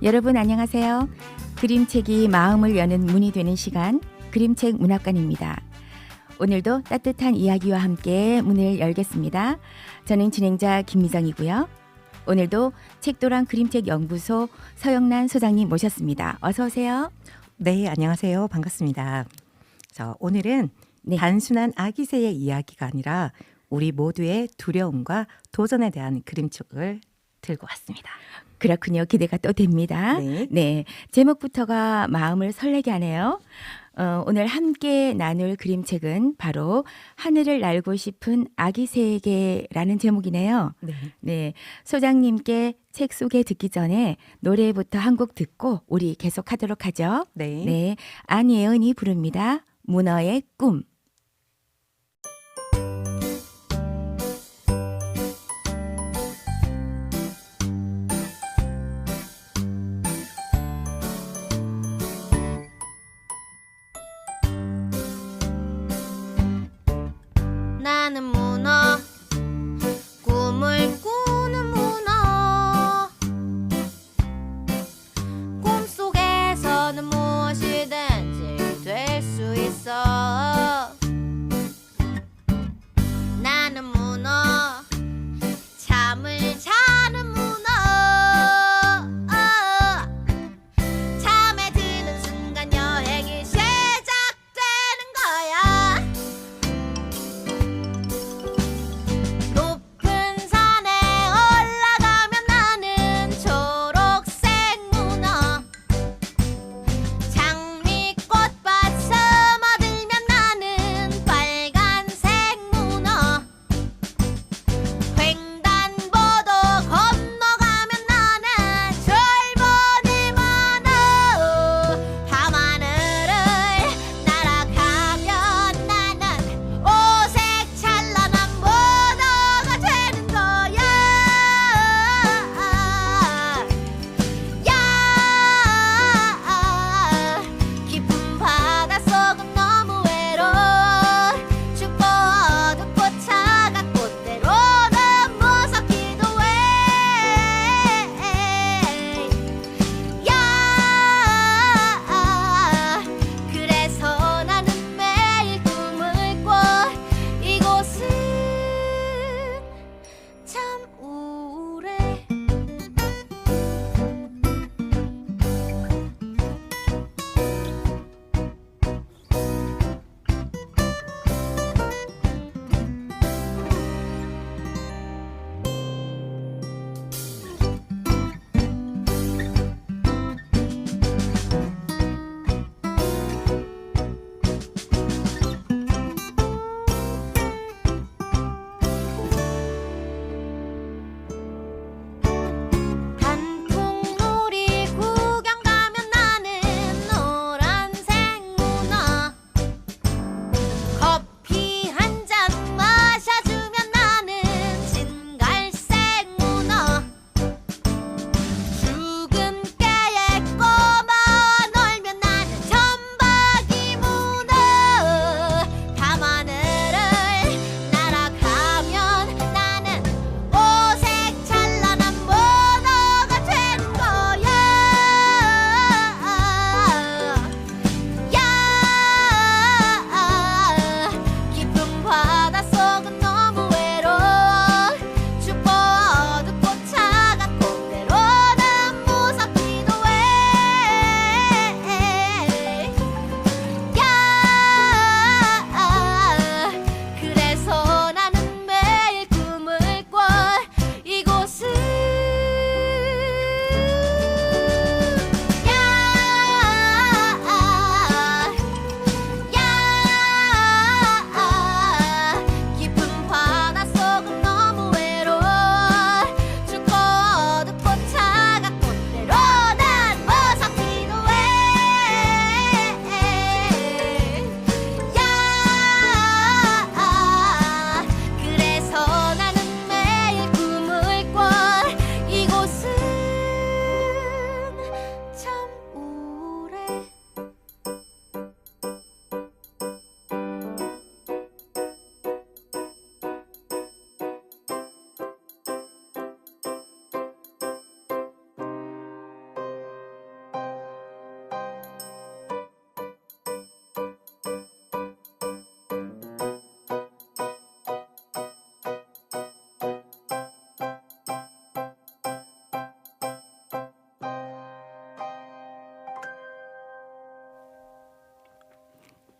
여러분 안녕하세요. 그림책이 마음을 여는 문이 되는 시간, 그림책 문학관입니다. 오늘도 따뜻한 이야기와 함께 문을 열겠습니다. 저는 진행자 김미정이고요. 오늘도 책도랑 그림책 연구소 서영란 소장님 모셨습니다. 어서 오세요. 네, 안녕하세요. 반갑습니다. 오늘은 네. 단순한 아기새의 이야기가 아니라 우리 모두의 두려움과 도전에 대한 그림책을 들고 왔습니다. 그렇군요. 기대가 또 됩니다. 네. 제목부터가 마음을 설레게 하네요. 오늘 함께 나눌 그림책은 바로 하늘을 날고 싶은 아기 새에게라는 제목이네요. 네, 소장님께 책 소개 듣기 전에 노래부터 한 곡 듣고 우리 계속하도록 하죠. 네. 안예은이 부릅니다. 문어의 꿈. 나는 문어, 꿈을 꾸는 문어. 꿈속에서는 무엇이든지 될 수 있어.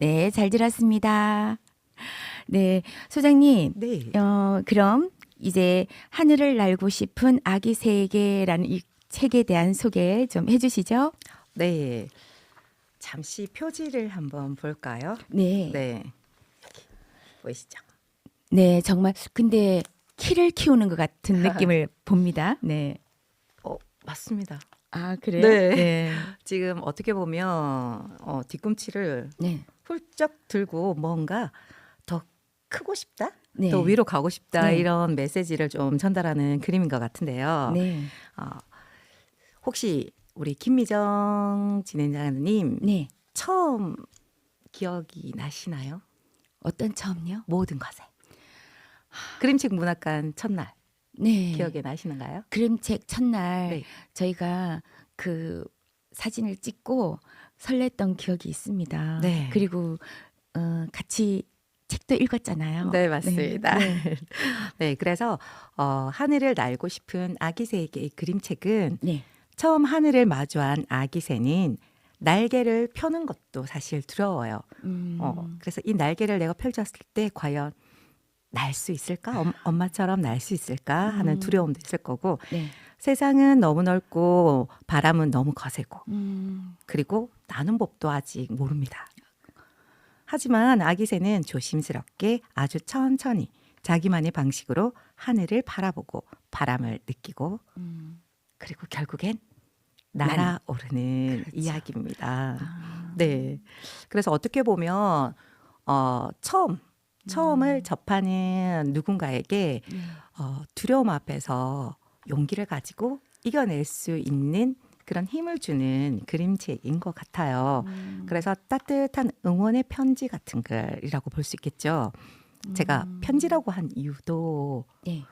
네, 잘 들었습니다. 네, 소장님. 네. 그럼 이제 하늘을 날고 싶은 아기 새에게라는 이 책에 대한 소개 좀 해주시죠. 네. 잠시 표지를 한번 볼까요? 네, 네. 보이시죠? 네, 정말 근데 키를 키우는 것 같은 느낌을 봅니다. 네. 맞습니다. 아, 그래요? 네. 네. 지금 어떻게 보면 뒤꿈치를 네. 훌쩍 들고 뭔가 더 크고 싶다? 네. 더 위로 가고 싶다 네. 이런 메시지를 좀 전달하는 그림인 것 같은데요. 네. 어, 혹시 우리 김미정 진행자님 네. 처음 기억이 나시나요? 어떤 처음요? 모든 것에. 그림책 문학관 첫날 네. 기억에 나시는가요? 그림책 첫날 네. 저희가 그 사진을 찍고 설렜던 기억이 있습니다. 네. 그리고 같이 책도 읽었잖아요. 네, 맞습니다. 네. 네, 그래서 하늘을 날고 싶은 아기 새에게의 그림책은 네. 처음 하늘을 마주한 아기 새는 날개를 펴는 것도 사실 두려워요. 그래서 이 날개를 내가 펼쳤을 때 과연 날 수 있을까? 엄마처럼 날 수 있을까? 하는 두려움도 있을 거고 네. 세상은 너무 넓고 바람은 너무 거세고 음. 그리고 나는 법도 아직 모릅니다. 하지만 아기 새는 조심스럽게 아주 천천히 자기만의 방식으로 하늘을 바라보고 바람을 느끼고 그리고 결국엔 날아오르는 그렇죠. 이야기입니다. 아. 네. 그래서 어떻게 보면 처음을 접하는 누군가에게 네. 두려움 앞에서 용기를 가지고 이겨낼 수 있는 그런 힘을 주는 그림책인 것 같아요. 그래서 따뜻한 응원의 편지 같은 글이라고 볼 수 있겠죠. 제가 편지라고 한 이유도 네.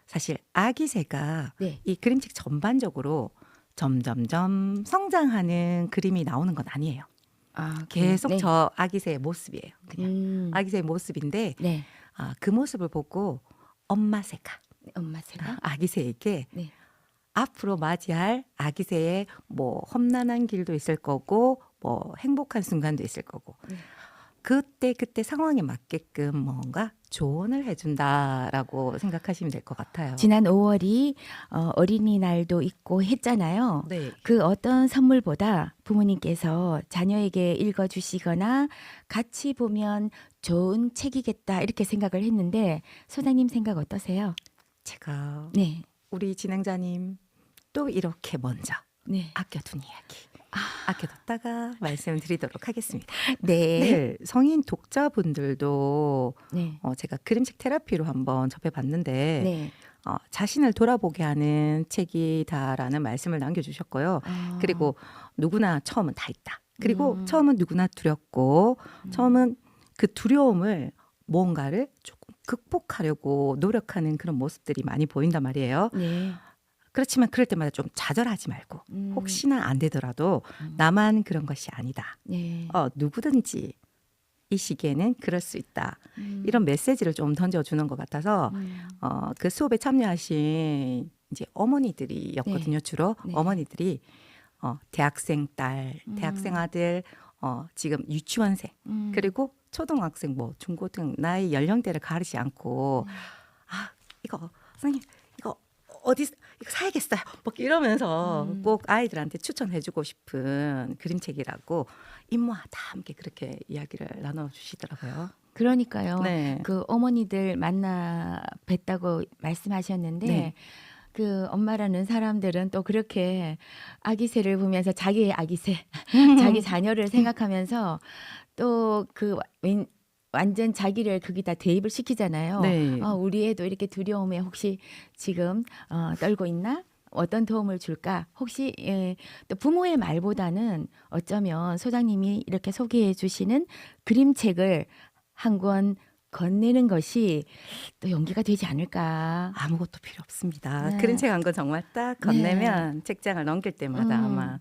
사실 아기 새가 네. 이 그림책 전반적으로 점점점 성장하는 그림이 나오는 건 아니에요. 아, 계속 네. 저 아기 새의 모습이에요. 그냥 아기 새의 모습인데 네. 그 모습을 보고 엄마 새가 엄마 새가 아기 새에게 네. 앞으로 맞이할 아기 새의 뭐 험난한 길도 있을 거고 뭐 행복한 순간도 있을 거고 그때 상황에 맞게끔 뭔가 조언을 해준다라고 생각하시면 될 것 같아요. 지난 5월이 어린이날도 있고 했잖아요. 네. 그 어떤 선물보다 부모님께서 자녀에게 읽어주시거나 같이 보면 좋은 책이겠다 이렇게 생각을 했는데 소장님 생각 어떠세요? 제가 네, 우리 진행자님 또 이렇게 먼저 네, 아껴둔 이야기 아껴뒀다가 말씀드리도록 하겠습니다. 네, 네, 성인 독자분들도 네, 제가 그림책 테라피로 한번 접해봤는데 네. 자신을 돌아보게 하는 책이다라는 말씀을 남겨주셨고요. 아, 그리고 누구나 처음은 다 있다. 그리고 처음은 누구나 두렵고 처음은 그 두려움을 뭔가를 조금 극복하려고 노력하는 그런 모습들이 많이 보인단 말이에요. 네, 그렇지만 그럴 때마다 좀 좌절하지 말고 혹시나 안 되더라도 나만 그런 것이 아니다. 네, 누구든지 이 시기에는 그럴 수 있다. 이런 메시지를 좀 던져주는 것 같아서 그 수업에 참여하신 이제 어머니들이었거든요. 주로 네. 어머니들이 대학생 딸, 대학생 아들, 지금 유치원생 그리고 초등학생, 뭐 중고등 나이 연령대를 가리지 않고 이거 선생님 이거 이거 사야겠어요. 막 이러면서 꼭 아이들한테 추천해주고 싶은 그림책이라고 임모와 다 함께 그렇게 이야기를 나눠주시더라고요. 그러니까요. 네. 그 어머니들 만나 뵀다고 말씀하셨는데 네. 그 엄마라는 사람들은 또 그렇게 아기 새를 보면서 자기의 아기 새, 자기 자녀를 생각하면서 또 그 완전 자기를 거기다 대입을 시키잖아요. 네. 우리 애도 이렇게 두려움에 혹시 지금 떨고 있나? 어떤 도움을 줄까? 혹시 또 부모의 말보다는 어쩌면 소장님이 이렇게 소개해 주시는 그림책을 한 권 건네는 것이 또 용기가 되지 않을까. 아무것도 필요 없습니다. 네. 그림책 한 권 정말 딱 건네면 책장을 넘길 때마다 아마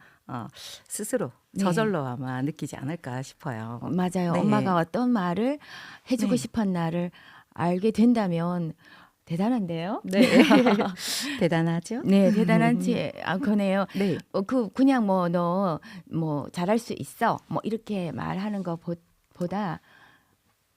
스스로 네. 저절로 아마 느끼지 않을까 싶어요. 맞아요. 네. 엄마가 어떤 말을 해주고 네. 싶었나를 알게 된다면 대단한데요. 네. 대단하죠? 네, 대단한 거네요. 네. 그냥 뭐 너 뭐 잘할 수 있어 뭐 이렇게 말하는 것 보다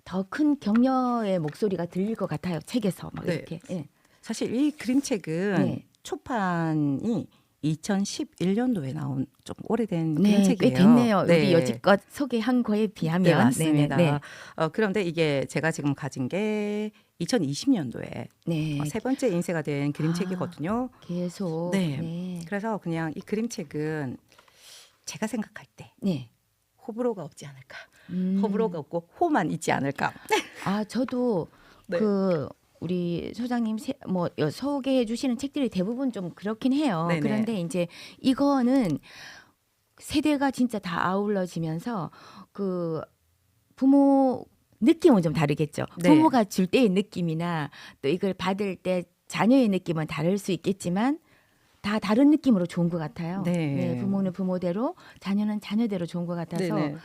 더 큰 격려의 목소리가 들릴 것 같아요. 책에서 막 네. 이렇게. 예. 사실 이 그림책은 네. 초판이 2011년도에 나온 좀 오래된 네, 꽤 그림책이에요. 됐네요. 네. 우리 여지껏 소개한 거에 비하면. 네, 맞습니다. 네, 그런데 이게 제가 지금 가진 게 2020년도에 네. 세 번째 인쇄가 된 그림책이거든요. 계속. 네. 네. 그래서 그냥 이 그림책은 제가 생각할 때 네. 호불호가 없지 않을까. 음. 호불호가 없고 호만 있지 않을까. 아, 저도 네. 그 우리 소장님 뭐 소개해 주시는 책들이 대부분 좀 그렇긴 해요. 네네. 그런데 이제 이거는 세대가 진짜 다 아울러지면서 그 부모 느낌은 좀 다르겠죠. 네. 부모가 줄 때의 느낌이나 또 이걸 받을 때 자녀의 느낌은 다를 수 있겠지만 다 다른 느낌으로 좋은 것 같아요. 네. 부모는 부모대로, 자녀는 자녀대로 좋은 것 같아서 네네.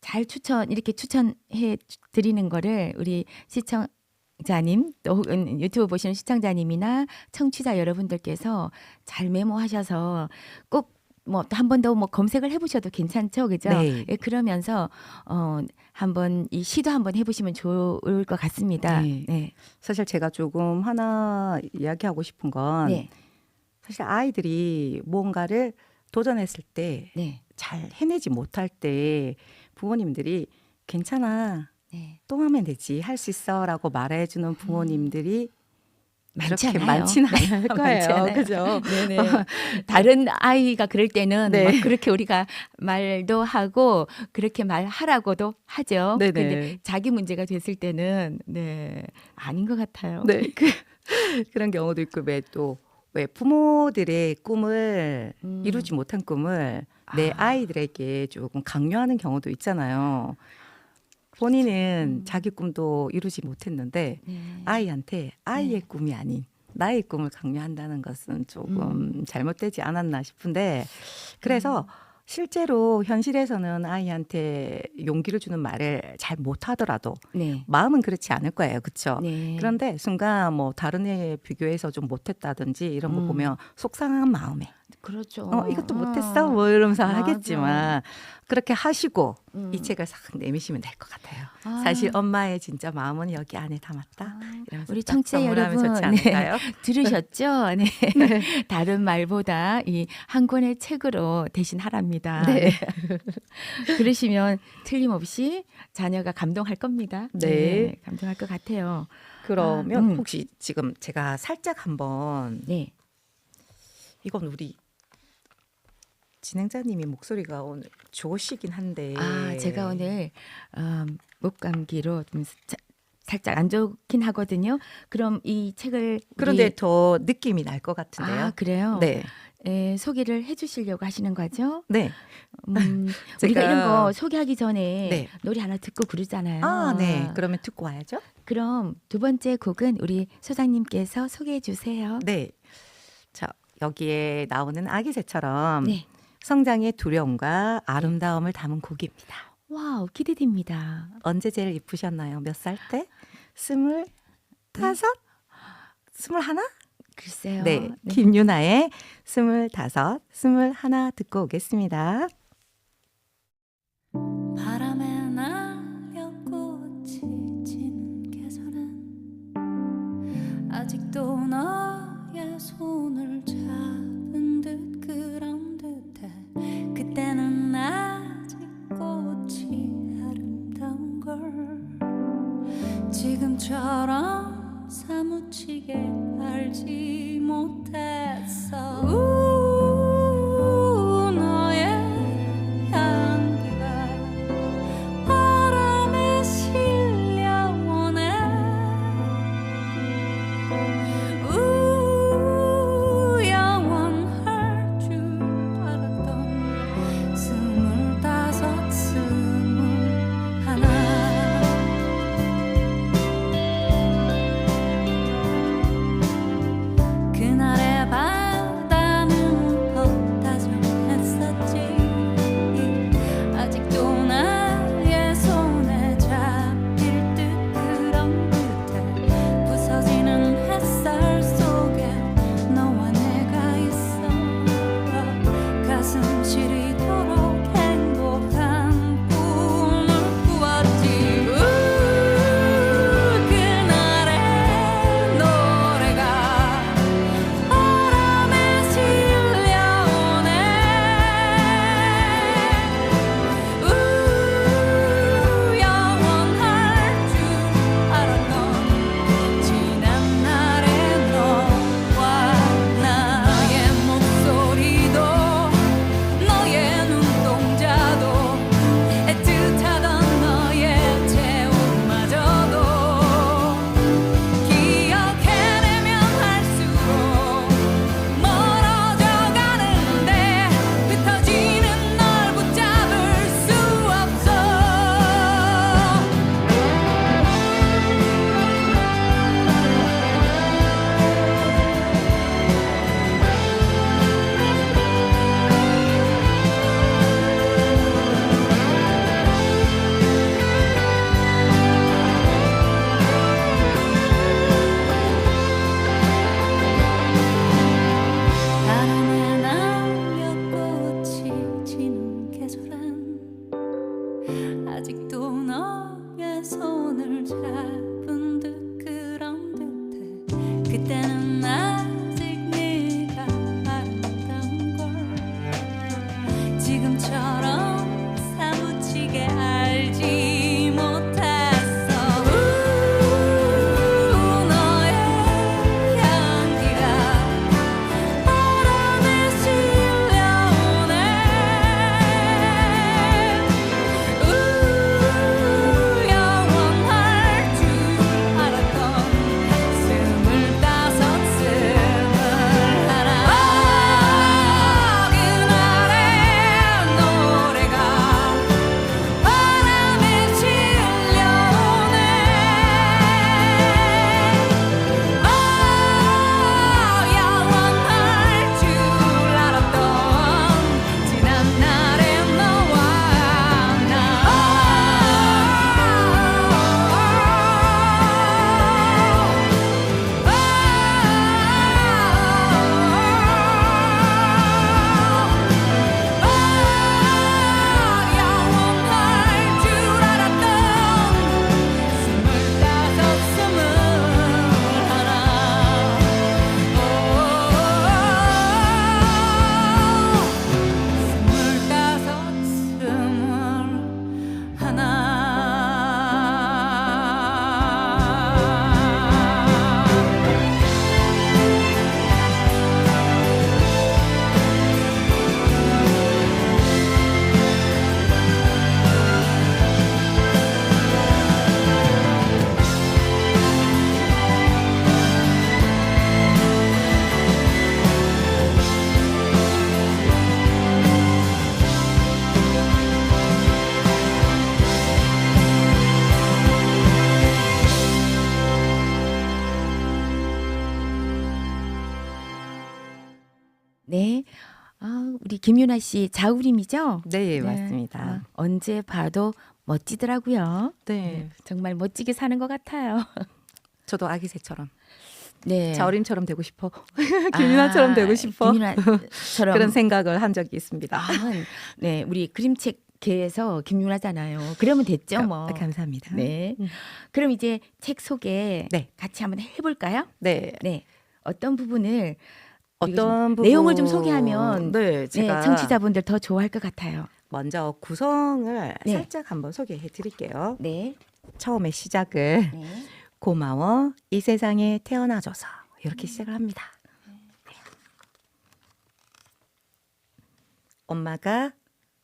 잘 이렇게 추천해 드리는 거를 우리 시청자님 또 혹은 유튜브 보시는 시청자님이나 청취자 여러분들께서 잘 메모하셔서 꼭 뭐 한 번 더 뭐 검색을 해보셔도 괜찮죠, 그죠? 네. 예, 그러면서 한번 이 시도 한번 해보시면 좋을 것 같습니다. 네. 네, 사실 제가 조금 하나 이야기하고 싶은 건 네, 사실 아이들이 무언가를 도전했을 때 네, 잘 해내지 못할 때 부모님들이 괜찮아 네. 또 하면 되지 할 수 있어라고 말해주는 부모님들이 많지 그렇게 않아요. 많지는 않을 많지 거예요. 않아요. 그죠? 네네. 다른 아이가 그럴 때는 네. 막 그렇게 우리가 말도 하고 그렇게 말하라고도 하죠. 네네. 근데 자기 문제가 됐을 때는 네 아닌 것 같아요. 네. 그런 경우도 있고 왜 부모들의 꿈을 이루지 못한 꿈을 내 아이들에게 조금 강요하는 경우도 있잖아요. 본인은 자기 꿈도 이루지 못했는데 네. 아이한테 아이의 꿈이 아닌 나의 꿈을 강요한다는 것은 조금 잘못되지 않았나 싶은데 그래서 실제로 현실에서는 아이한테 용기를 주는 말을 잘 못하더라도 네. 마음은 그렇지 않을 거예요. 그렇죠? 네. 그런데 순간 뭐 다른 애에 비교해서 좀 못했다든지 이런 거 보면 속상한 마음에 그렇죠. 이것도 못했어? 뭐 이러면서 맞아. 하겠지만 그렇게 하시고 음. 이 책을 싹 내미시면 될 것 같아요. 아. 사실 엄마의 진짜 마음은 여기 안에 담았다. 이러면서 우리 딱 청취자 선물하면 여러분, 좋지 않을까요? 들으셨죠? 네. 다른 말보다 이 한 권의 책으로 대신하랍니다. 네. 그러시면 틀림없이 자녀가 감동할 겁니다. 네. 감동할 것 같아요. 그러면 혹시 지금 제가 살짝 한번 네. 이건 우리 진행자님이 목소리가 오늘 좋으시긴 한데 제가 오늘 목감기로 좀 살짝 안 좋긴 하거든요. 그럼 이 책을 그런데 더 느낌이 날 것 같은데요. 그래요? 네. 소개를 해주시려고 하시는 거죠? 네. 우리가 이런 거 소개하기 전에 네. 노래 하나 듣고 그러잖아요. 네. 그러면 듣고 와야죠. 그럼 두 번째 곡은 우리 소장님께서 소개해 주세요. 네. 자, 여기에 나오는 아기 새처럼 네. 성장의 두려움과 아름다움을 담은 곡입니다. 와우, 기대됩니다. 언제 제일 이쁘셨나요? 몇 살 때? 25? 21? 글쎄요. 네. 김유나의 25, 21 듣고 오겠습니다. 바람에 날려 꽃이 지는 계절엔 아직도 너의 손을 잡은 듯 그런 듯해 그때는 아직 꽃이 아름다운 걸 지금처럼 사무치게 알지 못했어 너의 향기가 바람에 실려오네 영원할 줄 알았던 25, 21 그날의 바다는 네. 아, 우리 김윤아 씨 자우림이죠? 네, 맞습니다. 아, 언제 봐도 멋지더라고요. 네. 정말 멋지게 사는 것 같아요. 저도 아기 새처럼 네. 자우림처럼 되고 싶어. 김윤아처럼 되고 싶어. 김윤아처럼 그런 생각을 한 적이 있습니다. 네, 우리 그림책 계에서 김윤아잖아요. 그러면 됐죠, 뭐. 감사합니다. 네. 그럼 이제 책 소개 네. 같이 한번 해볼까요? 네. 네. 어떤 부분을 어떤 부분 내용을 좀 소개하면 네, 제가 네, 청취자분들 더 좋아할 것 같아요. 먼저 구성을 네. 살짝 한번 소개해 드릴게요. 네. 처음에 시작을 네. 고마워 이 세상에 태어나줘서 이렇게 시작을 합니다. 네. 엄마가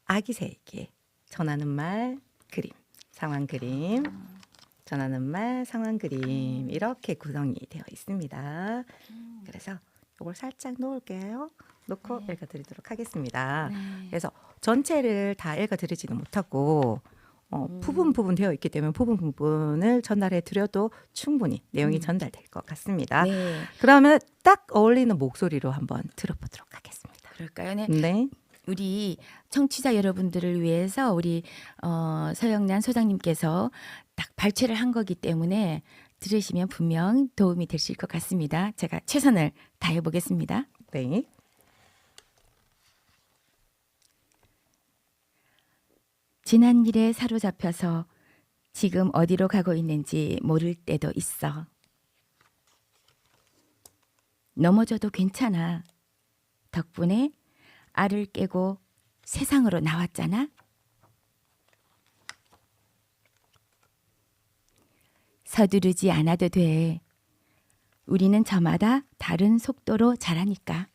아기 새에게 전하는 말 그림, 상황 그림, 전하는 말 상황 그림 이렇게 구성이 되어 있습니다. 그래서 이걸 살짝 놓을게요. 놓고 읽어드리도록 하겠습니다. 네. 그래서 전체를 다 읽어드리지는 못하고 부분 되어 있기 때문에 부분을 전달해 드려도 충분히 내용이 전달될 것 같습니다. 네. 그러면 딱 어울리는 목소리로 한번 들어보도록 하겠습니다. 그럴까요? 네. 네. 우리 청취자 여러분들을 위해서 우리 서영란 소장님께서 딱 발췌를 한 거기 때문에 들으시면 분명 도움이 되실 것 같습니다. 제가 최선을 다해 보겠습니다. 네. 지난 일에 사로잡혀서 지금 어디로 가고 있는지 모를 때도 있어. 넘어져도 괜찮아. 덕분에 알을 깨고 세상으로 나왔잖아. 서두르지 않아도 돼. 우리는 저마다 다른 속도로 자라니까.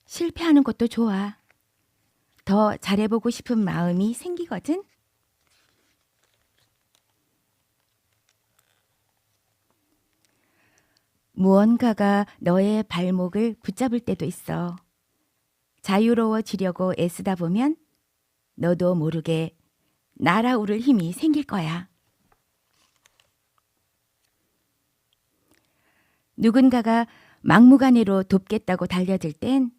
실패하는 것도 좋아. 더 잘해보고 싶은 마음이 생기거든. 무언가가 너의 발목을 붙잡을 때도 있어. 자유로워지려고 애쓰다 보면 너도 모르게 날아오를 힘이 생길 거야. 누군가가 막무가내로 돕겠다고 달려들 땐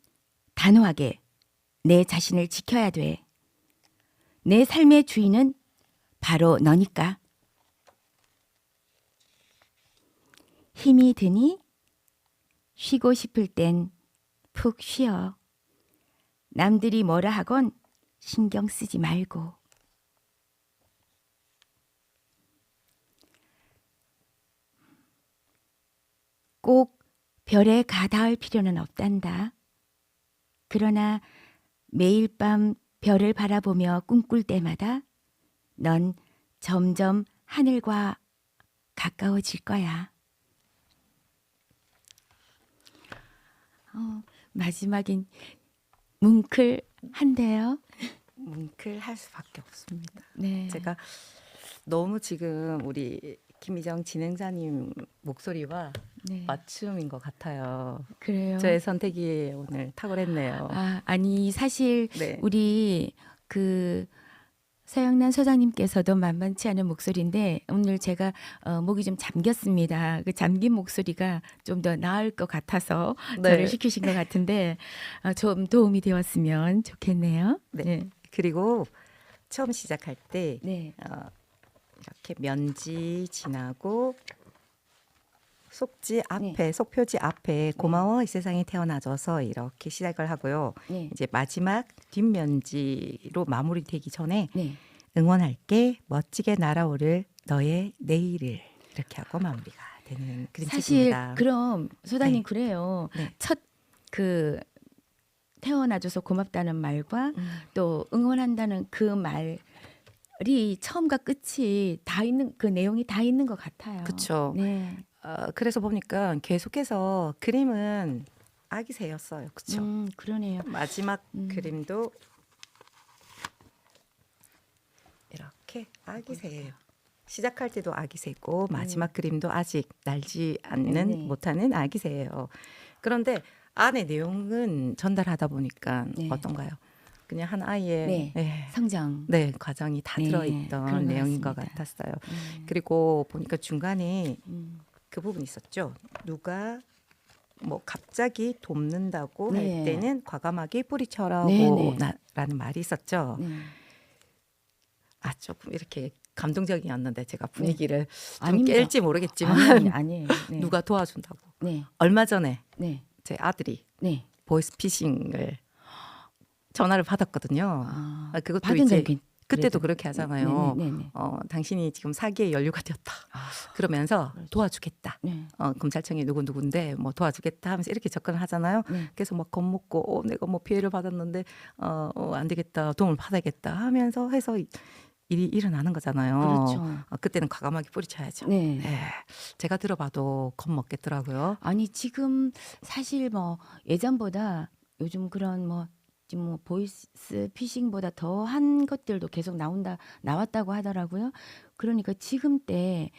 단호하게 내 자신을 지켜야 돼. 내 삶의 주인은 바로 너니까. 힘이 드니 쉬고 싶을 땐 푹 쉬어. 남들이 뭐라 하건 신경 쓰지 말고. 꼭 별에 가닿을 필요는 없단다. 그러나 매일 밤 별을 바라보며 꿈꿀 때마다 넌 점점 하늘과 가까워질 거야. 마지막엔 뭉클한데요. 뭉클할 수밖에 없습니다. 네. 제가 너무 지금 우리 김희정 진행자님 목소리와 네. 맞춤인 것 같아요. 그래요. 저의 선택이 오늘 탁월했네요. 아니 사실 네. 우리 그 서영란 소장님께서도 만만치 않은 목소리인데 오늘 제가 목이 좀 잠겼습니다. 그 잠긴 목소리가 좀 더 나을 것 같아서 네. 저를 시키신 것 같은데 좀 도움이 되었으면 좋겠네요. 네. 그리고 처음 시작할 때 네. 이렇게 면지 지나고 속지 앞에 속표지 앞에 고마워 이 세상에 태어나줘서 이렇게 시작을 하고요. 네. 이제 마지막 뒷면지로 마무리되기 전에 네. 응원할게 멋지게 날아오를 너의 내일을 이렇게 하고 마무리가 되는 그림책입니다. 사실 그럼 소장님 네. 그래요. 네. 첫 그 태어나줘서 고맙다는 말과 또 응원한다는 그 말이 처음과 끝이 다 있는 그 내용이 다 있는 것 같아요. 그렇죠. 네. 그래서 보니까 계속해서 그림은 아기새였어요. 그렇죠. 그러네요. 마지막 그림도 이렇게 아기새예요. 시작할 때도 아기새고 마지막 그림도 아직 날지 않는 네. 못하는 아기새예요. 그런데 안에 내용은 전달하다 보니까 네. 어떤가요? 그냥 한 아이의 네. 네. 성장. 네, 과정이 다 네, 들어있던 그런 것 내용인 것 같습니다. 같았어요. 그리고 보니까 중간에 그 부분이 있었죠. 누가 뭐 갑자기 돕는다고 네. 할 때는 과감하게 뿌리쳐라고 네, 네. 라는 말이 있었죠. 네. 아 조금 이렇게 감동적이었는데 제가 분위기를 좀 아닙니다. 깰지 모르겠지만 아니에요. 네. 누가 도와준다고. 네. 얼마 전에 네. 제 아들이 네. 보이스피싱을 전화를 받았거든요. 아, 그것도 받은 이제 적이 그때도 그래도- 그렇게 하잖아요. 네, 네, 네. 당신이 지금 사기에 연루가 되었다. 아, 그러면서 그렇죠. 도와주겠다. 네. 검찰청이 누군데 뭐 도와주겠다 하면서 이렇게 접근을 하잖아요. 네. 그래서 막 겁먹고 내가 뭐 피해를 받았는데 안 되겠다. 도움을 받아야겠다 하면서 해서 일이 일어나는 거잖아요. 그렇죠. 그때는 과감하게 뿌리쳐야죠. 네. 예, 제가 들어봐도 겁먹겠더라고요. 아니 지금 사실 뭐 예전보다 요즘 그런 뭐 지금 뭐 보이스 피싱보다 더한 것들도 계속 나왔다고 하더라고요. 그러니까 지금 때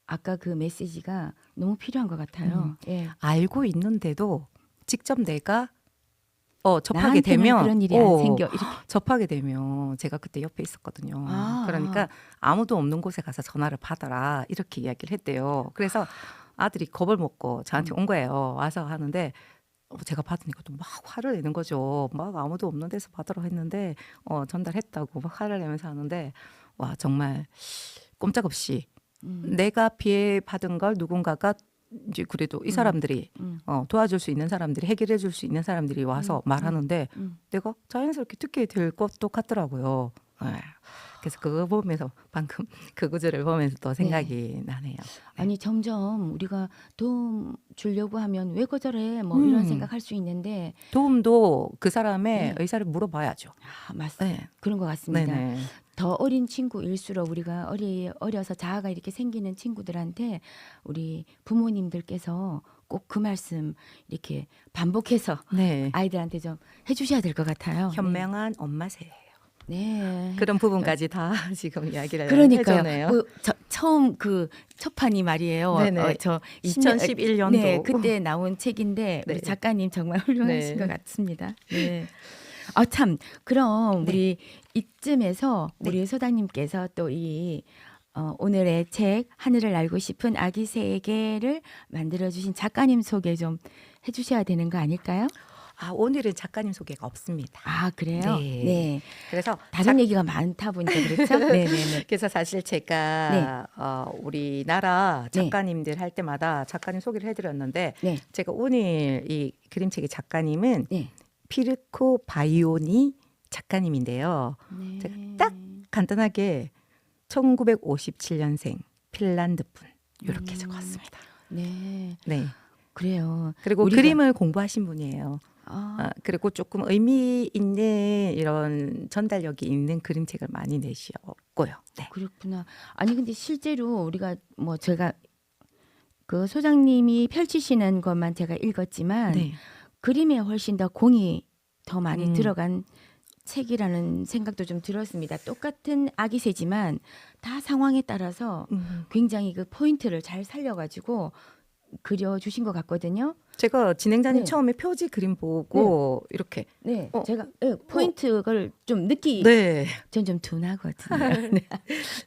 아까 그 메시지가 너무 필요한 것 같아요. 예. 알고 있는데도 직접 내가 접하게 나한테는 되면 그런 일이 안 생겨. 이렇게. 접하게 되면 제가 그때 옆에 있었거든요. 아. 그러니까 아무도 없는 곳에 가서 전화를 받아라 이렇게 이야기를 했대요. 그래서 아들이 겁을 먹고 저한테 온 거예요. 와서 하는데 제가 받으니까 또 막 화를 내는 거죠. 막 아무도 없는 데서 받으러 했는데 전달했다고 막 화를 내면서 하는데 와 정말 꼼짝없이 내가 피해 받은 걸 누군가가 이제 그래도 이 사람들이 도와줄 수 있는 사람들이 해결해 줄 수 있는 사람들이 와서 말하는데 내가 자연스럽게 듣게 될 것도 같더라고요. 네. 그래서 그거 보면서 방금 그 구절을 보면서 또 생각이 나네요. 아니 점점 우리가 도움 주려고 하면 왜 거절해? 뭐 이런 생각할 수 있는데 도움도 그 사람의 네. 의사를 물어봐야죠. 맞습니다. 네. 그런 것 같습니다. 네네. 더 어린 친구일수록 우리가 어려서 자아가 이렇게 생기는 친구들한테 우리 부모님들께서 꼭 그 말씀 이렇게 반복해서 네. 아이들한테 좀 해주셔야 될 것 같아요. 현명한 엄마세요. 네. 그런 부분까지 다 지금 이야기를 그러니까요. 해줬네요. 처음 그 첫판이 말이에요. 네네. 저 2011년도. 네, 그때 나온 책인데 네. 우리 작가님 정말 훌륭하신 네. 것 같습니다. 네. 참 그럼 네. 우리 이쯤에서 네. 우리 소장님께서 또 이 오늘의 책 하늘을 알고 싶은 아기 세계를 만들어주신 작가님 소개 좀 해주셔야 되는 거 아닐까요? 오늘은 작가님 소개가 없습니다. 아 그래요? 네. 네. 그래서 다른 얘기가 많다 보니까 그렇죠? 네네네. 그래서 사실 제가 우리나라 네. 작가님들 할 때마다 작가님 소개를 해드렸는데 네. 제가 오늘 이 그림책의 작가님은 네. 피르코 바이오니 작가님인데요. 네. 제가 딱 간단하게 1957년생 핀란드 분 이렇게 적었습니다. 네. 네. 그래요. 그리고 우리가- 그림을 공부하신 분이에요. 아, 그리고 조금 의미 있는 이런 전달력이 있는 그림책을 많이 내셨고요. 네. 그렇구나. 아니 근데 실제로 우리가 뭐 제가 그 소장님이 펼치시는 것만 제가 읽었지만 네. 그림에 훨씬 더 공이 더 많이 음. 들어간 책이라는 생각도 좀 들었습니다. 똑같은 아기새지만 다 상황에 따라서 굉장히 그 포인트를 잘 살려가지고 그려주신 것 같거든요. 제가 진행자님 네. 처음에 표지 그림 보고 이렇게 네, 어. 제가 포인트를 좀 네. 전 좀 둔하거든요. 네.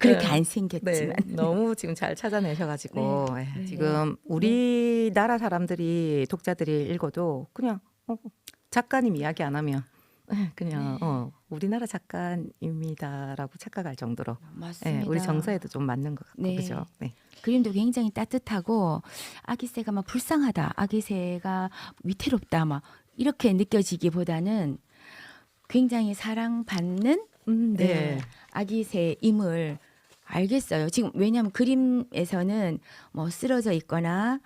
그렇게 안 생겼지만. 네. 너무 지금 잘 찾아내셔가지고 네. 예, 네. 지금 우리나라 사람들이 독자들이 읽어도 그냥 작가님 이야기 안 하면 그냥 우리나라 작가입니다라고 착각할 정도로 맞습니다. 우리 정서에도 좀 맞는 것 같고 네. 그죠? 네. 그림도 굉장히 따뜻하고 아기새가 막 불쌍하다, 아기새가 위태롭다, 막 이렇게 느껴지기보다는 굉장히 사랑받는 네. 아기새임을 알겠어요. 지금 왜냐하면 그림에서는 뭐 쓰러져 있거나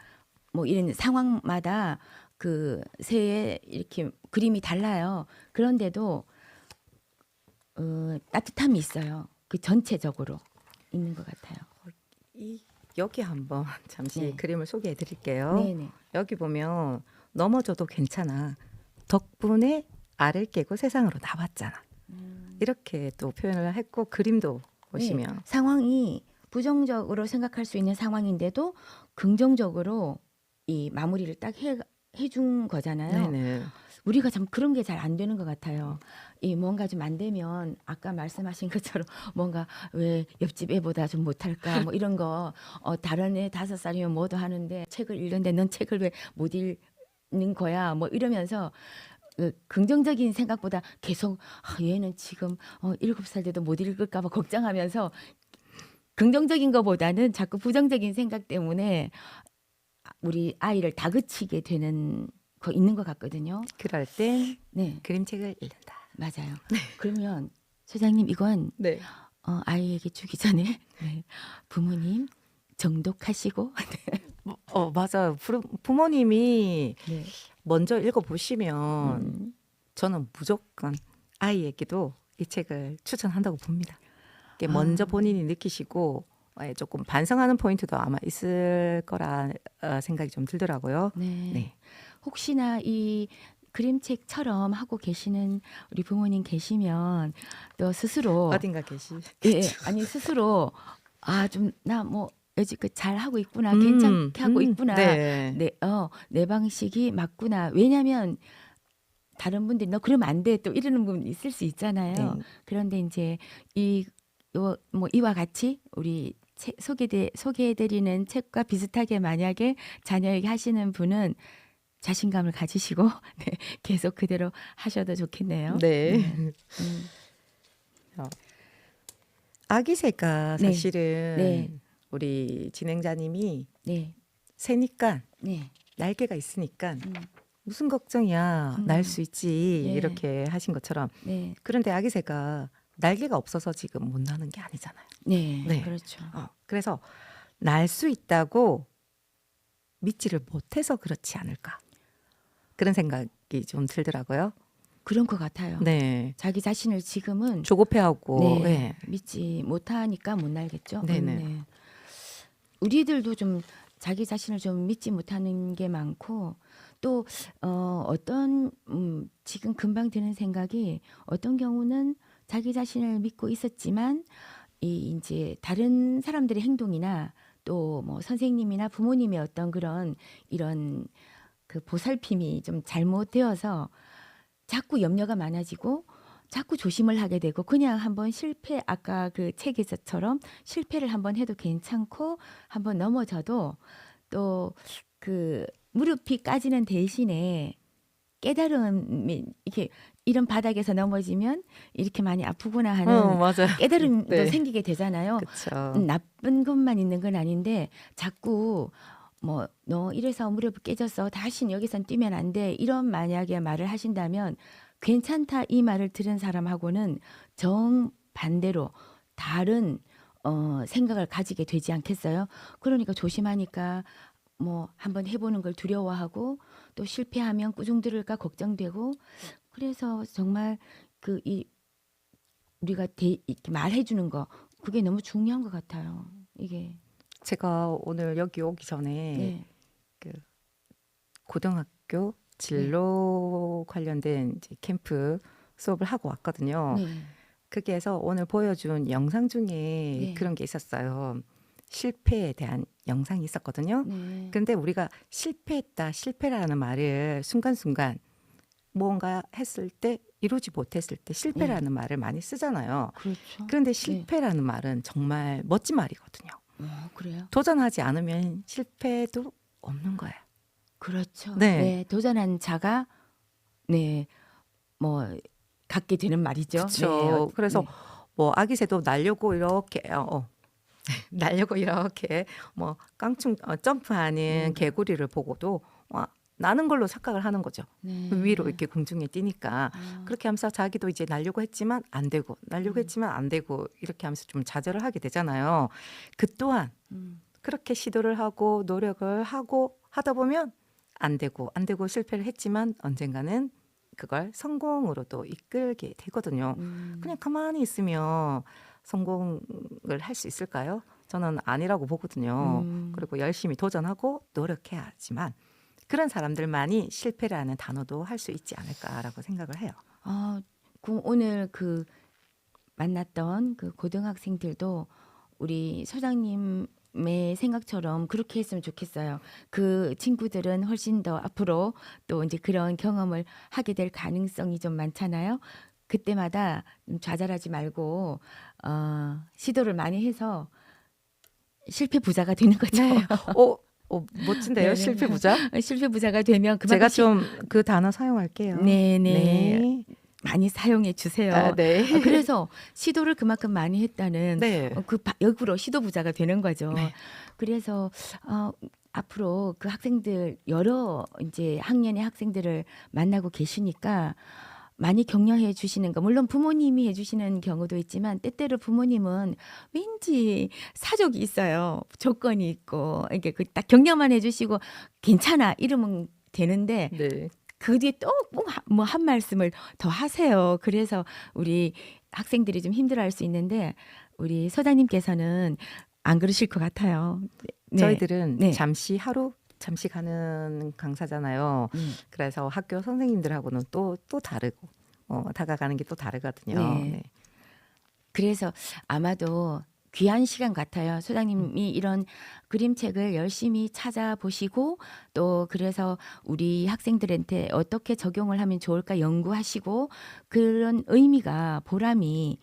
뭐 이런 상황마다 그 새의 이렇게 그림이 달라요. 그런데도 따뜻함이 있어요. 그 전체적으로 있는 것 같아요. 여기 한번 잠시 네. 그림을 소개해 드릴게요. 네네. 여기 보면 넘어져도 괜찮아. 덕분에 알을 깨고 세상으로 나왔잖아. 이렇게 또 표현을 했고 그림도 보시면 네, 상황이 부정적으로 생각할 수 있는 상황인데도 긍정적으로 이 마무리를 딱 해준 거잖아요. 네네. 우리가 참 그런 게 잘 안 되는 것 같아요. 이 뭔가 좀 안 되면 아까 말씀하신 것처럼 뭔가 왜 옆집 애보다 좀 못할까 뭐 이런 거 다른 애 5살이면 뭐도 하는데 책을 읽는데 넌 책을 왜 못 읽는 거야 뭐 이러면서 긍정적인 생각보다 계속 얘는 지금 7살 돼도 못 읽을까 봐 걱정하면서 긍정적인 것보다는 자꾸 부정적인 생각 때문에 우리 아이를 다그치게 되는 거 있는 것 같거든요. 그럴 땐 네, 그림책을 읽는다. 맞아요. 그러면 소장님 이건 네. 아이에게 주기 전에 네, 부모님 정독하시고 맞아요. 부모님이 네. 먼저 읽어보시면 음, 저는 무조건 아이에게도 이 책을 추천한다고 봅니다. 이게 아. 먼저 본인이 느끼시고 조금 반성하는 포인트도 아마 있을 거라 생각이 좀 들더라고요. 네. 네. 혹시나 이 그림책처럼 하고 계시는 우리 부모님 계시면 또 스스로 어딘가 계시. 예, 아니 스스로 좀 나 뭐 여지껏 잘 하고 있구나, 괜찮게 하고 있구나, 네. 내 방식이 맞구나. 왜냐하면 다른 분들이 너 그러면 안 돼 또 이러는 분 있을 수 있잖아요. 네. 그런데 이제 이와 같이 우리 소개해드리는 책과 비슷하게 만약에 자녀에게 하시는 분은 자신감을 가지시고 네, 계속 그대로 하셔도 좋겠네요. 네. 음, 아기새가 네. 사실은 네. 우리 진행자님이 네, 새니까 네, 날개가 있으니까 음, 무슨 걱정이야, 날 수 있지, 네. 이렇게 하신 것처럼. 네, 그런데 아기새가 날개가 없어서 지금 못 나는 게 아니잖아요. 네, 네. 그렇죠. 그래서 날 수 있다고 믿지를 못해서 그렇지 않을까, 그런 생각이 좀 들더라고요. 그런 것 같아요. 네. 자기 자신을 지금은 조급해하고. 네, 네. 믿지 못하니까 못 날겠죠. 네네. 네. 우리들도 좀 자기 자신을 좀 믿지 못하는 게 많고 또 어떤 지금 금방 드는 생각이 어떤 경우는 자기 자신을 믿고 있었지만 이제 다른 사람들의 행동이나 또 뭐 선생님이나 부모님의 어떤 그런 이런 그 보살핌이 좀 잘못되어서 자꾸 염려가 많아지고 자꾸 조심을 하게 되고 그냥 한번 아까 그 책에서처럼 실패를 한번 해도 괜찮고 한번 넘어져도 또 그 무릎이 까지는 대신에 깨달음이 이렇게 이런 바닥에서 넘어지면 이렇게 많이 아프구나 하는 맞아요. 깨달음도 네. 생기게 되잖아요. 그렇죠. 나쁜 것만 있는 건 아닌데 자꾸 뭐 너 이래서 무릎이 깨졌어 다신 여기선 뛰면 안 돼 이런 만약에 말을 하신다면 괜찮다 이 말을 들은 사람하고는 정반대로 다른 생각을 가지게 되지 않겠어요? 그러니까 조심하니까 뭐 한번 해보는 걸 두려워하고 또 실패하면 꾸중 들을까 걱정되고 그래서 정말 우리가 이렇게 말해주는 거 그게 너무 중요한 것 같아요. 이게 제가 오늘 여기 오기 전에 네. 고등학교 진로 관련된 이제 캠프 수업을 하고 왔거든요. 네. 거기에서 오늘 보여준 영상 중에 네. 그런 게 있었어요. 실패에 대한 영상이 있었거든요. 네. 근데 우리가 실패했다, 실패라는 말을 순간순간 뭔가 했을 때 이루지 못했을 때 실패라는 말을 많이 쓰잖아요. 그렇죠. 그런데 실패라는 말은 정말 멋진 말이거든요. 그래요? 도전하지 않으면 실패도 없는 거예요. 그렇죠. 네. 네. 도전한 자가 네. 뭐 갖게 되는 말이죠. 그렇죠. 네. 그래서 네. 뭐 아기새도 날려고 이렇게 날려고 이렇게 뭐 깡충 점프하는 개구리를 보고도 나는 걸로 착각을 하는 거죠. 네. 위로 이렇게 공중에 뛰니까 아, 그렇게 하면서 자기도 이제 날려고 했지만 안 되고 날려고 했지만 안 되고 이렇게 하면서 좀 좌절을 하게 되잖아요. 그 또한 그렇게 시도를 하고 노력을 하고 하다 보면 안 되고 실패를 했지만 언젠가는 그걸 성공으로 또 이끌게 되거든요. 그냥 가만히 있으면 성공을 할 수 있을까요? 저는 아니라고 보거든요. 그리고 열심히 도전하고 노력해야 하지만 그런 사람들만이 실패라는 단어도 할 수 있지 않을까라고 생각을 해요. 오늘 만났던 그 고등학생들도 우리 소장님이 소장님의 생각처럼 그렇게 했으면 좋겠어요. 그 친구들은 훨씬 더 앞으로 또 이제 그런 경험을 하게 될 가능성이 좀 많잖아요. 그때마다 좀 좌절하지 말고 시도를 많이 해서 실패 부자가 되는 거죠. 멋진데요. 네네. 실패 부자. 실패 부자가 되면 제가 그만큼 좀 그 단어 사용할게요. 네네. 많이 사용해 주세요. 아, 네. 그래서 시도를 그만큼 많이 했다는 네. 역으로 시도 부자가 되는 거죠. 네. 그래서 앞으로 그 학생들 여러 이제 학년의 학생들을 만나고 계시니까 많이 격려해 주시는 거 물론 부모님이 해주시는 경우도 있지만 때때로 부모님은 왠지 사족이 있어요. 조건이 있고 이게 딱 격려만 해주시고 괜찮아 이러면 되는데 네. 그 뒤에 또 뭐 한 말씀을 더 하세요. 그래서 우리 학생들이 좀 힘들어할 수 있는데 우리 소장님께서는 안 그러실 것 같아요. 네. 저희들은 네. 잠시 가는 강사잖아요. 그래서 학교 선생님들하고는 또 다르고 다가가는 게 또 다르거든요. 네. 네. 그래서 아마도 귀한 시간 같아요. 소장님이 이런 그림책을 열심히 찾아보시고 또 그래서 우리 학생들한테 어떻게 적용을 하면 좋을까 연구하시고 그런 의미가 보람이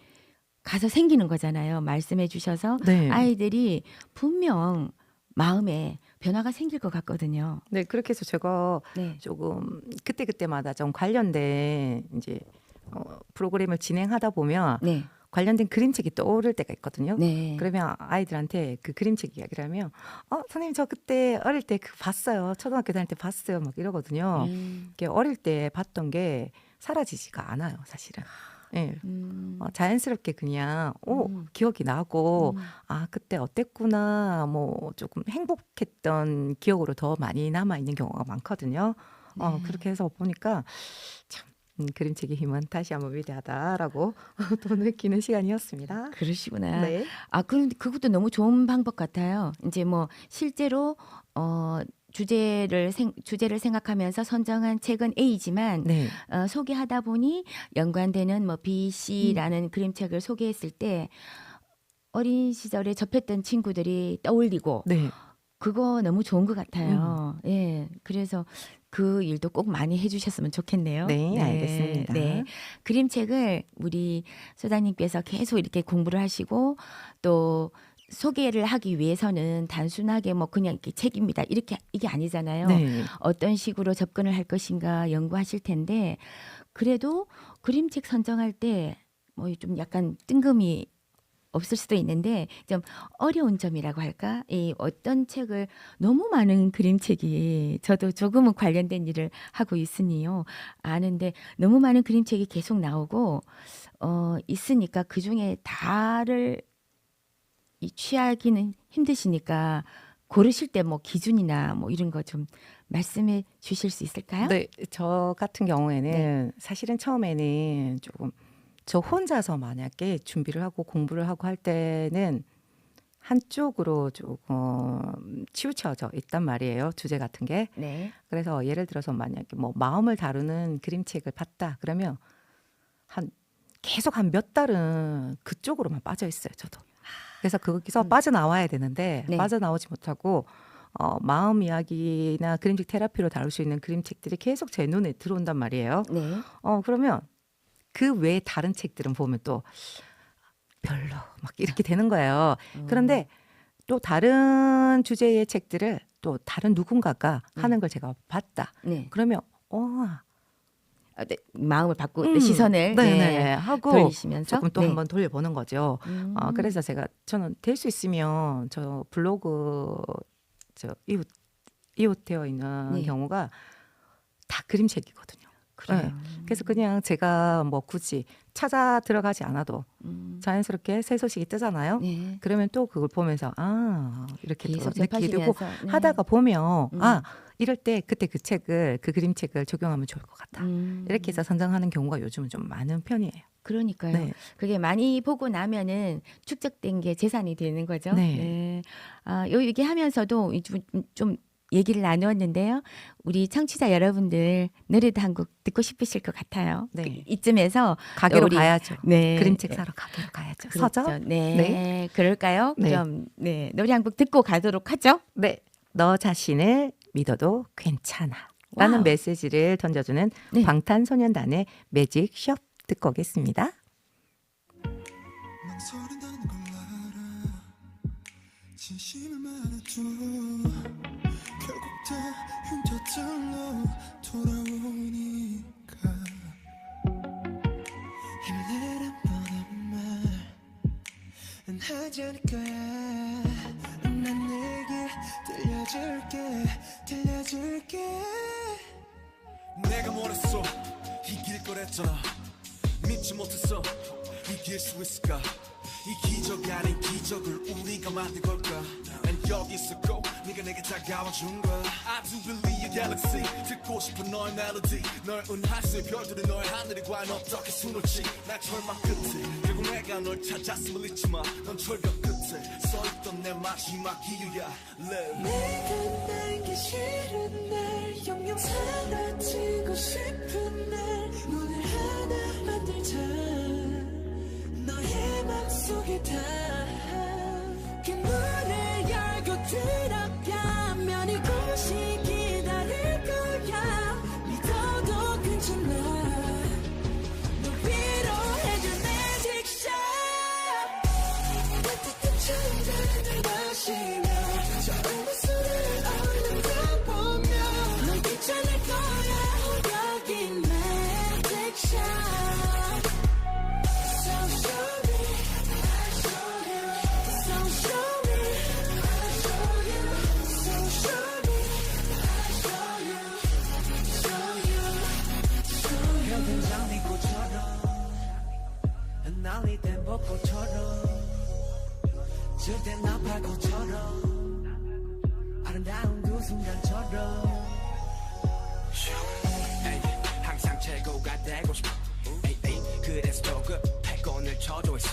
가서 생기는 거잖아요. 말씀해 주셔서 네. 아이들이 분명 마음에 변화가 생길 것 같거든요. 네, 그렇게 해서 제가 네. 조금 그때마다 좀 관련된 이제 프로그램을 진행하다 보면 네. 관련된 그림책이 떠오를 때가 있거든요. 네. 그러면 아이들한테 그 그림책 이야기를 하면 선생님 저 그때 어릴 때 그 봤어요. 초등학교 다닐 때 봤어요. 막 이러거든요. 이게 어릴 때 봤던 게 사라지지가 않아요, 사실은. 예. 자연스럽게 그냥 기억이 나고 그때 어땠구나 뭐 조금 행복했던 기억으로 더 많이 남아 있는 경우가 많거든요. 그렇게 해서 보니까 참 그림책의 힘은 다시 한번 위대하다라고 또 느끼는 시간이었습니다. 그러시구나. 네. 그런데 그것도 너무 좋은 방법 같아요. 이제 뭐 실제로 주제를 생각하면서 선정한 책은 A지만 네. 소개하다 보니 연관되는 뭐 B, C라는 그림책을 소개했을 때 어린 시절에 접했던 친구들이 떠올리고 네. 그거 너무 좋은 것 같아요. 예, 그래서 그 일도 꼭 많이 해주셨으면 좋겠네요. 네, 알겠습니다. 네, 그림책을 우리 소장님께서 계속 이렇게 공부를 하시고 또 소개를 하기 위해서는 단순하게 뭐 그냥 이렇게 책입니다. 이게 아니잖아요. 네. 어떤 식으로 접근을 할 것인가 연구하실 텐데 그래도 그림책 선정할 때 뭐 좀 약간 뜬금이 없을 수도 있는데 좀 어려운 점이라고 할까? 이 어떤 책을 너무 많은 그림책이 저도 조금은 관련된 일을 하고 있으니요. 아는데 너무 많은 그림책이 계속 나오고 있으니까 그중에 다를 취하기는 힘드시니까 고르실 때 뭐 기준이나 뭐 이런 거 좀 말씀해 주실 수 있을까요? 네, 저 같은 경우에는 사실은 처음에는 조금 저 혼자서 만약에 준비를 하고 공부를 하고 할 때는 한쪽으로 조금 치우쳐져 있단 말이에요. 주제 같은 게. 네. 그래서 예를 들어서 만약에 뭐 마음을 다루는 그림책을 봤다. 그러면 계속 한 몇 달은 그쪽으로만 빠져 있어요. 저도. 그래서 거기서 빠져나와야 되는데 네. 빠져나오지 못하고 마음 이야기나 그림책 테라피로 다룰 수 있는 그림책들이 계속 제 눈에 들어온단 말이에요. 네. 그러면 그 외에 다른 책들은 보면 또 별로 막 이렇게 되는 거예요. 그런데 또 다른 주제의 책들을 또 다른 누군가가 하는 걸 제가 봤다. 네. 그러면 네. 마음을 바꾸고 시선을 네네 하고 돌리시면서 조금 또 네. 한번 돌려보는 거죠. 그래서 저는 될 수 있으면 저 블로그 저 이웃 되어 있는 네. 경우가 다 그림책이거든요. 그래요. 네. 그래서 그냥 제가 뭐 굳이 찾아 들어가지 않아도 자연스럽게 새 소식이 뜨잖아요. 네. 그러면 또 그걸 보면서 이렇게 또 계속 느끼게 되고 접하시면서 하다가 보면 이럴 때 그때 그 그림책을 적용하면 좋을 것 같다. 이렇게 해서 선정하는 경우가 요즘은 좀 많은 편이에요. 그러니까요. 네. 그게 많이 보고 나면은 축적된 게 재산이 되는 거죠. 네. 요 얘기하면서도 좀 얘기를 나누었는데요. 우리 청취자 여러분들 노래도 한 곡 듣고 싶으실 것 같아요. 네. 이쯤에서 가게로 우리- 가야죠. 네. 그림책 사러 가게로 가야죠. 서점. 그렇죠. 네. 네. 그럴까요? 네. 그럼 네. 노래 한 곡 듣고 가도록 하죠. 네. 너 자신을 믿어도 괜찮아. 라는 와우. 메시지를 던져주는 네. 방탄소년단의 매직 숍 듣고 오겠습니다. 망설인다는 걸 알아 진심을 말해줘 결국 다 흉터들로 돌아오니까 힘을 내란 뻔한 말은 하지 않을 거야 난 내게 들려줄게 내가 뭐랬어 이길 거랬잖아 믿지 못했어 이길 수 있을까 이 기적이 아닌 기적을 우리가 만든 걸까 난 여기 있었고 네가 내게 다가와준 거야 I do believe your galaxy 듣고 싶은 너의 멜로디 널 은하수의 별들은 너의 하늘이 과연 어떻게 숨을지 날 절망 끝에 결국 내가 널 찾았음을 잊지 마넌 절벽 끝에 서있던 내 마지막 이유야 Live 내가 날기 싫은 날 영영 사라지고 싶은 날 문을 하나 만들자 너의 맘속에 그 문을 열고 들어가면 이곳이 기다릴 거야 믿어도 괜찮아 널 위로해줄 magic shot 따뜻한 찬자를 마시며 저음의 소리를 얼른 보며 넌 괜찮을 거야 여기 magic shot 날리던 벚꽃처럼 질때 나팔꽃처럼 아름다운 그 순간처럼 항상 최고가 되고 싶어 그래서 더 급해 오늘 저도 있어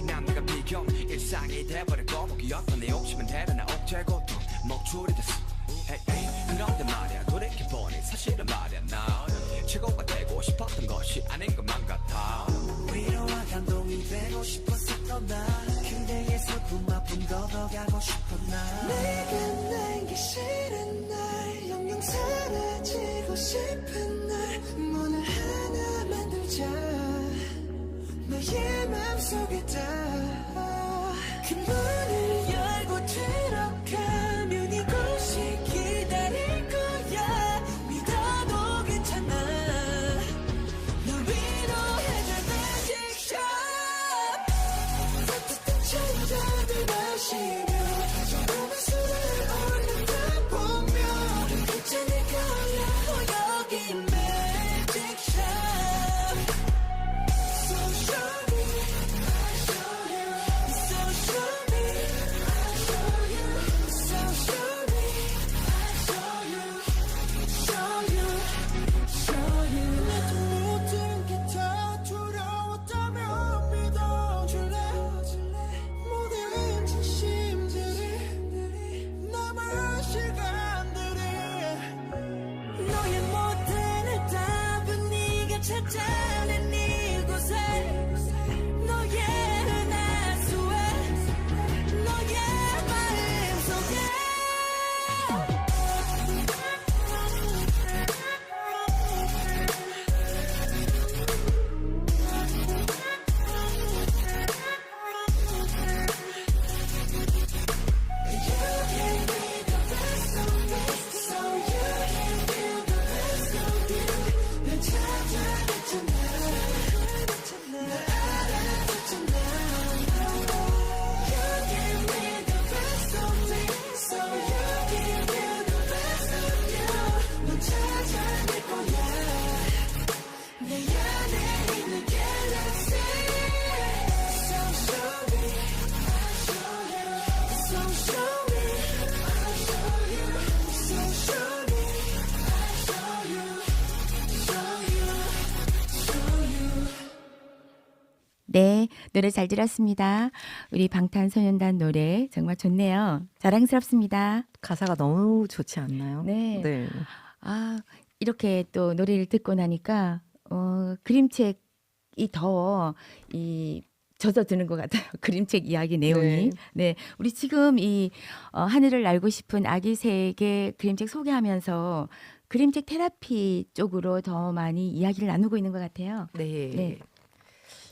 남들과 비교 일상이 돼버린 거북이었던 내 욕심은 대단한 억제고 또 목줄이 됐어 그런데 말이야 돌이켜보니 사실은 말이야 나 최고가 되고 싶었던 것이 아닌 것만 같아 위로와 감동이 되고 싶었었던 나 그대의 슬픔 아픔 걷어가고 싶었 나 내가 날기 싫은 날 영영 사라지고 싶은 날 문을 하나 만들자 너의 맘속에 다 그 문을 열고 들어가면 이곳이 노래 잘 들었습니다. 우리 방탄소년단 노래 정말 좋네요. 자랑스럽습니다. 가사가 너무 좋지 않나요? 네. 네. 아, 이렇게 또 노래를 듣고 나니까 그림책이 더 젖어드는 것 같아요. 그림책 이야기 내용이. 네, 우리 지금 이 하늘을 날고 싶은 아기 새에게 그림책 소개하면서 그림책 테라피 쪽으로 더 많이 이야기를 나누고 있는 것 같아요. 네. 네.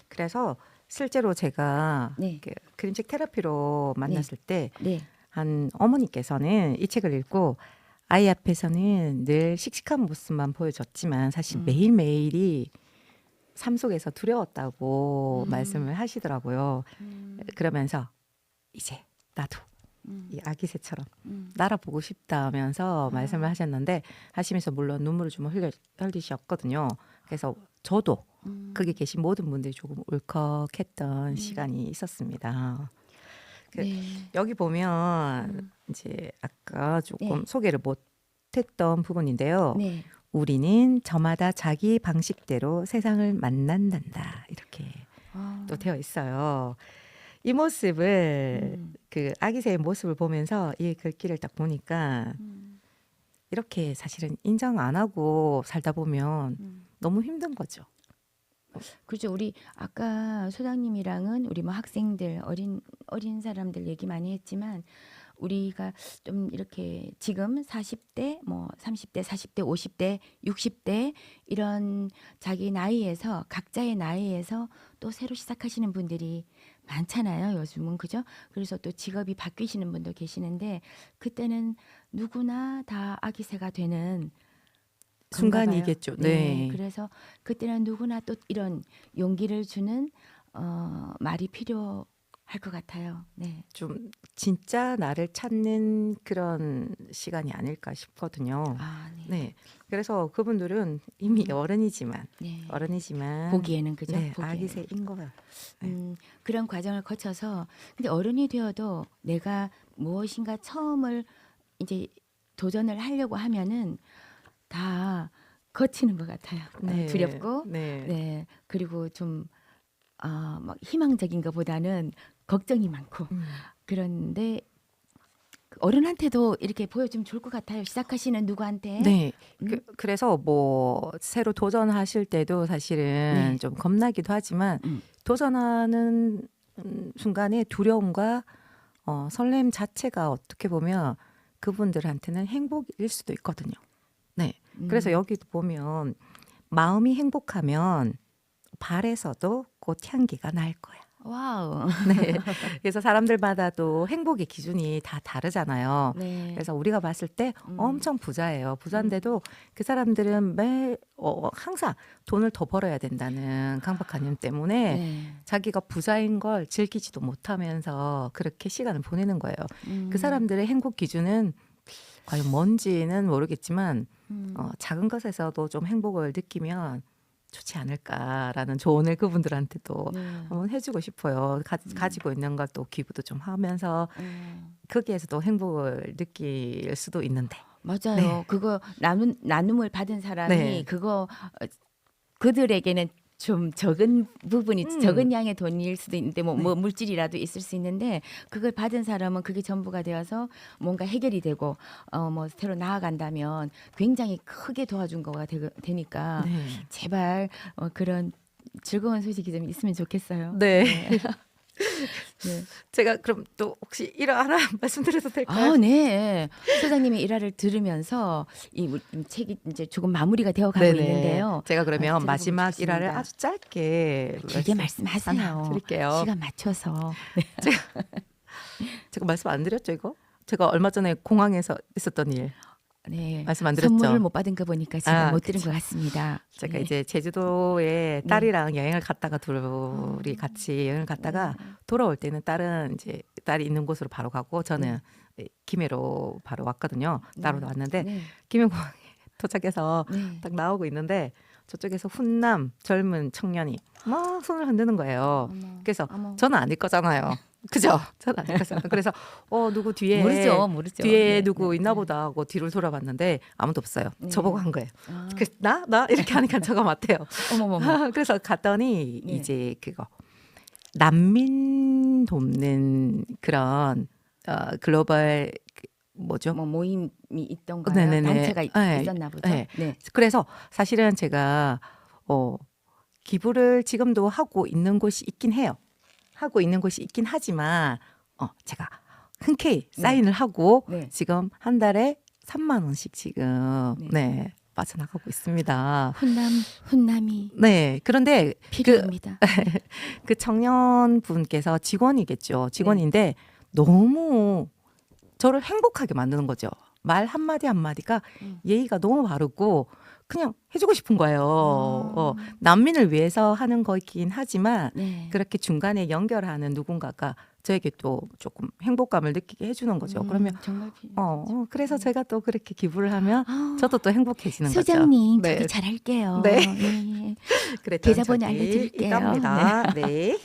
그래서 실제로 제가 네. 그 그림책 테라피로 만났을 때 네. 한 어머니께서는 이 책을 읽고 아이 앞에서는 늘 씩씩한 모습만 보여줬지만 사실 매일매일이 삶 속에서 두려웠다고 말씀을 하시더라고요. 그러면서 이제 나도 이 아기 새처럼 날아보고 싶다면서 말씀을 하시면서 물론 눈물을 좀 흘리셨거든요. 그래서 저도 거기 계신 모든 분들이 조금 울컥했던 시간이 있었습니다. 네. 여기 보면 이제 아까 조금 네. 소개를 못했던 부분인데요. 네. 우리는 저마다 자기 방식대로 세상을 만난단다 이렇게 또 되어 있어요. 이 모습을 그 아기 새의 모습을 보면서 이 글귀를 딱 보니까 이렇게 사실은 인정 안 하고 살다 보면 너무 힘든 거죠. 그렇죠. 우리 아까 소장님이랑은 우리 뭐 학생들 어린 사람들 얘기 많이 했지만 우리가 좀 이렇게 지금 40대 뭐 30대 40대 50대 60대 이런 자기 나이에서 각자의 나이에서 또 새로 시작하시는 분들이 많잖아요. 요즘은 그죠? 그래서 또 직업이 바뀌시는 분도 계시는데 그때는 누구나 다 아기새가 되는 순간이겠죠. 건가 봐요. 네. 그래서 그때는 누구나 또 이런 용기를 주는 말이 필요할 것 같아요. 네. 좀 진짜 나를 찾는 그런 시간이 아닐까 싶거든요. 아, 네. 네. 그래서 그분들은 이미 어른이지만 네. 보기에는 그죠? 네, 보기에는. 아기새인 거예요. 그런 과정을 거쳐서 근데 어른이 되어도 내가 무엇인가 처음을 이제 도전을 하려고 하면은 다 거치는 것 같아요. 네. 두렵고, 네. 네. 그리고 좀 막 희망적인 것보다는 걱정이 많고 그런데 어른한테도 이렇게 보여주면 좋을 것 같아요. 시작하시는 누구한테. 네. 그래서 뭐 새로 도전하실 때도 사실은 네. 좀 겁나기도 하지만 도전하는 순간에 두려움과 설렘 자체가 어떻게 보면 그분들한테는 행복일 수도 있거든요. 네. 그래서 여기도 보면 마음이 행복하면 발에서도 꽃향기가 날 거야. 와우. 네. 그래서 사람들마다 또 행복의 기준이 다 다르잖아요. 네. 그래서 우리가 봤을 때 엄청 부자예요. 부자인데도 그 사람들은 항상 돈을 더 벌어야 된다는 강박관념 때문에 네. 자기가 부자인 걸 즐기지도 못하면서 그렇게 시간을 보내는 거예요. 그 사람들의 행복 기준은 과연 뭔지는 모르겠지만 작은 것에서도 좀 행복을 느끼면 좋지 않을까라는 조언을 그분들한테도 네. 한번 해주고 싶어요. 가지고 있는 것도 기부도 좀 하면서 거기에서도 행복을 느낄 수도 있는데. 맞아요. 네. 그거 나눔을 받은 사람이 네. 그거 그들에게는 좀 적은 부분이 적은 양의 돈일 수도 있는데 뭐 물질이라도 있을 수 있는데 그걸 받은 사람은 그게 전부가 되어서 뭔가 해결이 되고 뭐 새로 나아간다면 굉장히 크게 도와준 거가 되니까 네. 제발 그런 즐거운 소식이 좀 있으면 좋겠어요. 네. 네. 제가 그럼 또 혹시 일화 하나 말씀드려도 될까요? 아, 네. 소장님의 일화를 들으면서 이 책이 이제 조금 마무리가 되어 가고 네네. 제가 제가 그러면 들어보고 마지막 싶습니다. 일화를 아주 짧게 길게 말씀하세요. 하나 드릴게요. 시간 맞춰서. 제가 말씀 안 드렸죠 이거? 제가 얼마 전에 공항에서 있었던 일 네. 말씀 안 드렸죠? 선물을 못 받은 거 보니까 제가 아, 못 들은 그쵸. 것 같습니다. 제가 네. 이제 제주도에 딸이랑 여행을 갔다가 둘이 같이 여행을 갔다가 돌아올 때는 딸이 있는 곳으로 바로 가고 저는 김해로 바로 왔거든요. 따로 왔는데 네. 김해공항에 도착해서 네. 딱 나오고 있는데 저쪽에서 훈남 젊은 청년이 막 손을 흔드는 거예요. 어머, 그래서 어머. 저는 아닐 거잖아요. 그죠? 저는 아닐 거잖아요. 그래서 누구 뒤에 모르죠. 뒤에 네, 누구 네, 있나 네. 보다 하고 뒤를 돌아봤는데 아무도 없어요. 네. 저보고 한 거예요. 아. 그래서 나 이렇게 하니까 저가 맞대요. 어머머머. 그래서 갔더니 네. 이제 그거 난민 돕는 그런 글로벌 뭐죠? 뭐 모임이 있던가요? 네네네. 단체가 네. 있었나 보죠. 네. 네. 그래서 사실은 제가 기부를 지금도 하고 있는 곳이 있긴 해요. 하고 있는 곳이 있긴 하지만 제가 흔쾌히 사인을 하고 네. 지금 한 달에 3만 원씩 지금 네. 빠져나가고 있습니다. 훈남이 네. 그런데 필요합니다. 그 청년분께서 직원이겠죠. 직원인데 너무 저를 행복하게 만드는 거죠. 말 한마디 한마디가 예의가 너무 바르고 그냥 해주고 싶은 거예요. 난민을 위해서 하는 거긴 하지만 네. 그렇게 중간에 연결하는 누군가가 저에게 또 조금 행복감을 느끼게 해주는 거죠. 그러면 정말 필요해요. 그래서 제가 또 그렇게 기부를 하면 아, 저도 또 행복해지는 소장님 거죠. 저도 잘할게요. 네. 네. 그랬던 계좌번호 적이 알려드릴게요. 있답니다. 네.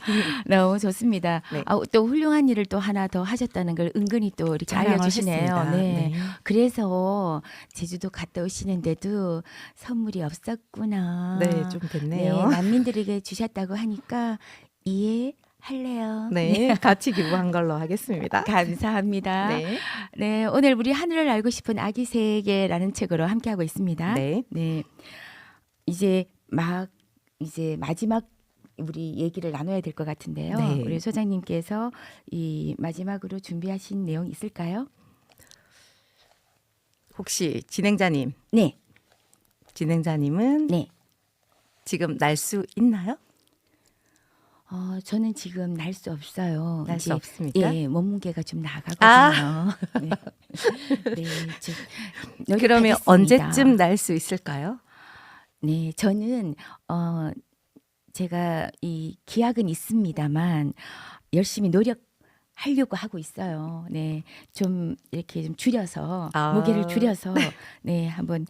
너무 좋습니다. 네. 또 훌륭한 일을 또 하나 더 하셨다는 걸 은근히 또 이렇게 자랑을 알려주시네요. 했습니다. 네. 그래서 제주도 갔다 오시는데도 선물이 없었구나. 네, 좀 됐네요. 네, 난민들에게 주셨다고 하니까 이해할래요. 네, 같이 기부한 걸로 하겠습니다. 감사합니다. 네. 네, 오늘 우리 하늘을 알고 싶은 아기 세계라는 책으로 함께하고 있습니다. 네. 네. 이제 마지막 우리 얘기를 나눠야 될 것 같은데요. 네. 우리 소장님께서 이 마지막으로 준비하신 내용 있을까요? 혹시 진행자님은 네. 네. 지금 날 수 있나요? 저는 지금 날 수 없어요. 날 수 이제, 없습니까? 예, 몸무게가 좀 나가거든요. 네. 네, 그러면 노력하겠습니다. 언제쯤 날 수 있을까요? 네, 저는 제가 이 기약은 있습니다만 열심히 노력하려고 하고 있어요. 네, 좀 이렇게 좀 줄여서 무게를 줄여서 네 한번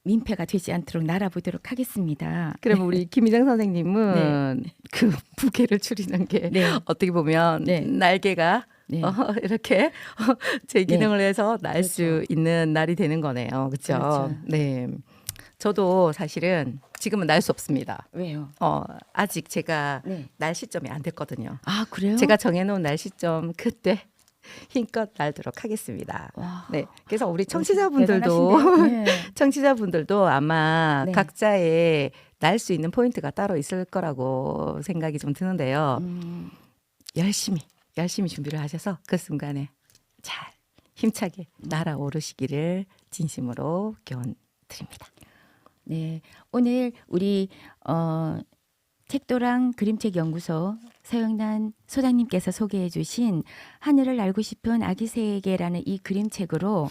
민폐가 되지 않도록 날아보도록 하겠습니다. 그럼 우리 김희정 선생님은 그 무게를 줄이는 게 네. 어떻게 보면 네. 날개가 네. 이렇게 제 기능을 해서 날 그렇죠. 수 있는 날이 되는 거네요. 그렇죠? 그렇죠. 네. 저도 사실은 지금은 날 수 없습니다. 왜요? 아직 제가 네. 날 시점이 안 됐거든요. 아 그래요? 제가 정해놓은 날 시점 그때 힘껏 날도록 하겠습니다. 와, 네. 그래서 우리 청취자분들도 대단하신데요? 네. 청취자분들도 아마 네. 각자의 날 수 있는 포인트가 따로 있을 거라고 생각이 좀 드는데요. 열심히 준비를 하셔서 그 순간에 잘 힘차게 날아오르시기를 진심으로 기원드립니다. 네, 오늘 우리 책도랑 그림책 연구소 서영란 소장님께서 소개해 주신 하늘을 알고 싶은 아기 세계라는 이 그림책으로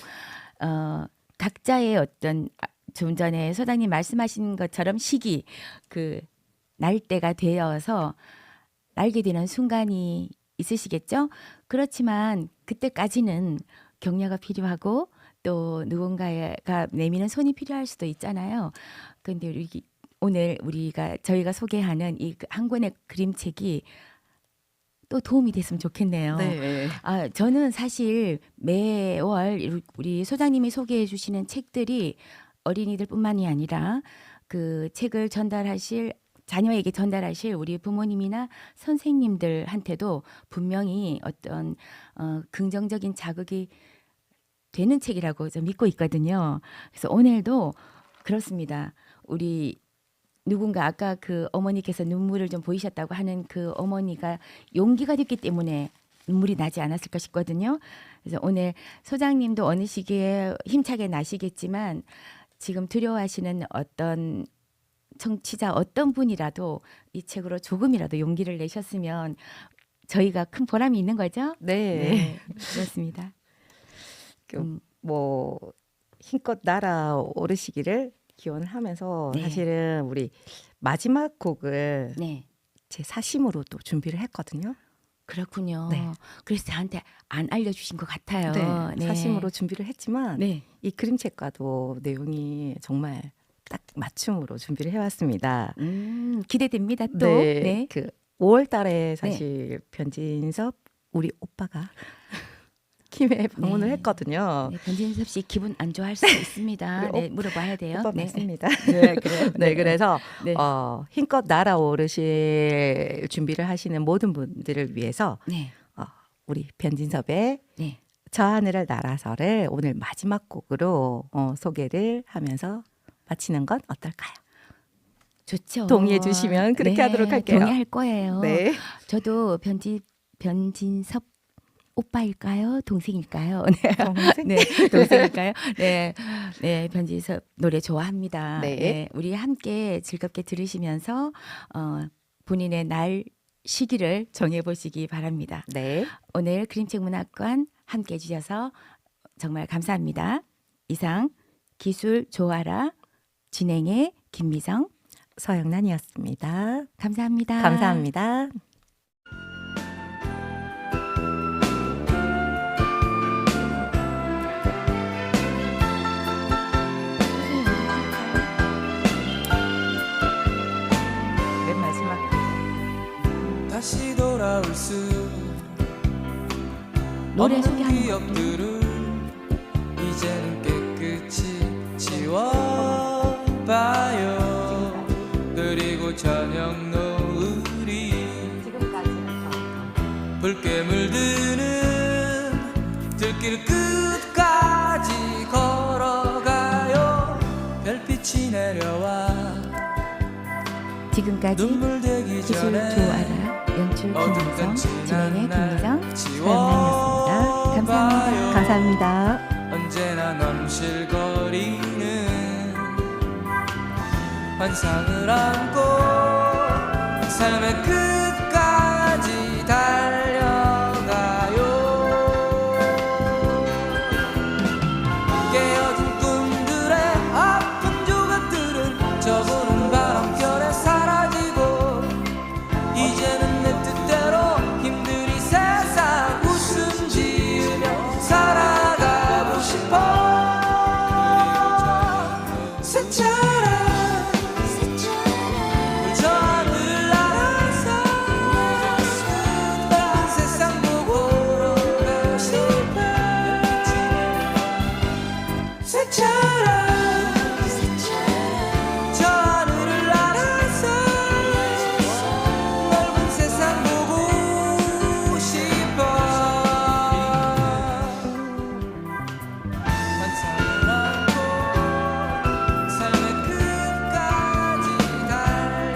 각자의 어떤 좀 전에 소장님 말씀하신 것처럼 시기 그 날때가 되어서 날게 되는 순간이 있으시겠죠? 그렇지만 그때까지는 격려가 필요하고 또 누군가가 내미는 손이 필요할 수도 있잖아요. 그런데 오늘 저희가 소개하는 이 한 권의 그림책이 또 도움이 됐으면 좋겠네요. 네. 저는 사실 매월 우리 소장님이 소개해 주시는 책들이 어린이들뿐만이 아니라 그 책을 자녀에게 전달하실 우리 부모님이나 선생님들한테도 분명히 어떤 긍정적인 자극이 되는 책이라고 좀 믿고 있거든요. 그래서 오늘도 그렇습니다. 우리 누군가 아까 그 어머니께서 눈물을 좀 보이셨다고 하는 그 어머니가 용기가 됐기 때문에 눈물이 나지 않았을까 싶거든요. 그래서 오늘 소장님도 어느 시기에 힘차게 나시겠지만 지금 두려워하시는 어떤 청취자 어떤 분이라도 이 책으로 조금이라도 용기를 내셨으면 저희가 큰 보람이 있는 거죠? 네. 그렇습니다. 뭐 힘껏 날아오르시기를 기원을 하면서 네. 사실은 우리 마지막 곡을 네. 제 사심으로 또 준비를 했거든요. 그렇군요. 네. 그래서 저한테 안 알려주신 것 같아요. 네. 사심으로 준비를 했지만 네. 이 그림책과도 내용이 정말 딱 맞춤으로 준비를 해왔습니다. 기대됩니다. 또. 네, 네. 그 5월달에 사실 변진섭 우리 오빠가 김해 방문을 네. 했거든요. 네, 변진섭 씨 기분 안 좋아할 수 있습니다. 네, 물어봐야 돼요. 오빠 네. 맞습니다. 네, 그래요. 네, 그래서 네. 힘껏 날아오르실 준비를 하시는 모든 분들을 위해서 네. 우리 변진섭의 네. 저 하늘을 날아서를 오늘 마지막 곡으로 소개를 하면서 마치는 건 어떨까요? 좋죠. 동의해 주시면 그렇게 네, 하도록 할게요. 동의할 거예요. 네. 저도 변진섭 오빠일까요? 동생일까요? 동생? 네, 동생일까요? 네, 네, 변진섭 노래 좋아합니다. 네. 네, 우리 함께 즐겁게 들으시면서 본인의 날 시기를 정해보시기 바랍니다. 네. 오늘 그림책 문학관 함께 해주셔서 정말 감사합니다. 이상 기술 좋아라 진행의 김미정 서영란이었습니다. 감사합니다. 감사합니다. 맨 마지막 다시 돌아올 수 노래 없는 소개하는 거. 기억들을 이제는 깨끗이 지워봐요. 그리고 저녁 노을이 붉게 물드는 들길 끝까지 걸어가요. 별빛이 내려와 지금까지 눈물 되기 기술 전에 좋아라 연출 김미정 진행의 김미정 지워봐요. 서영란이었습니다. 감사합니다. 감사합니다. 언제나 넘실거리는 환상을 안고 삶의 끝까지 달려가요. 깨어진 꿈들의 아픈 조각들은 저부는 바람결에 사라지고 이제는 내 뜻대로 힘들이 세상 웃음 지으며 살아가고 싶어. 새처럼 저 하늘 날아서 넓은 세상 보고 가고 싶어. 새처럼 저 하늘을 날아서 넓은 세상 보고 싶어. 환상을 안고 삶의 끝까지 달려가요.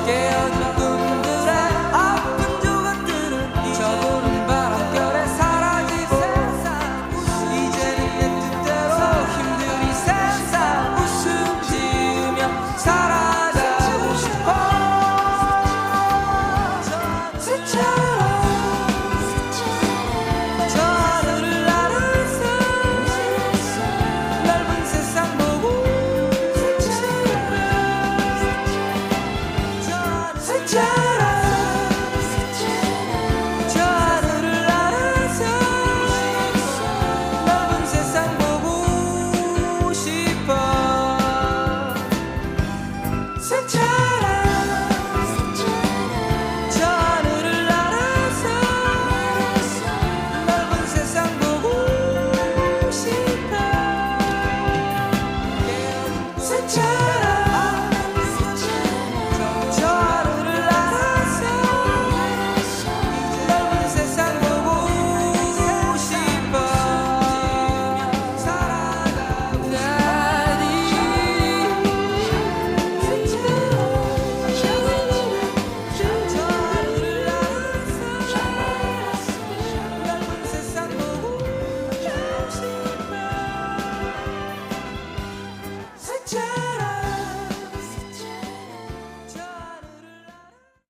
깨어진 꿈들의 아픈 조각들은 저보는 바람결에 사라지고 이제는 내 뜻대로 힘들이 세상 웃음 지으며 살아가고 싶어. 새처럼 저 하늘을 날아서 넓은 세상 보고 새처럼 저 하늘을 날아서 넓은 세상 보고 싶어. 새처럼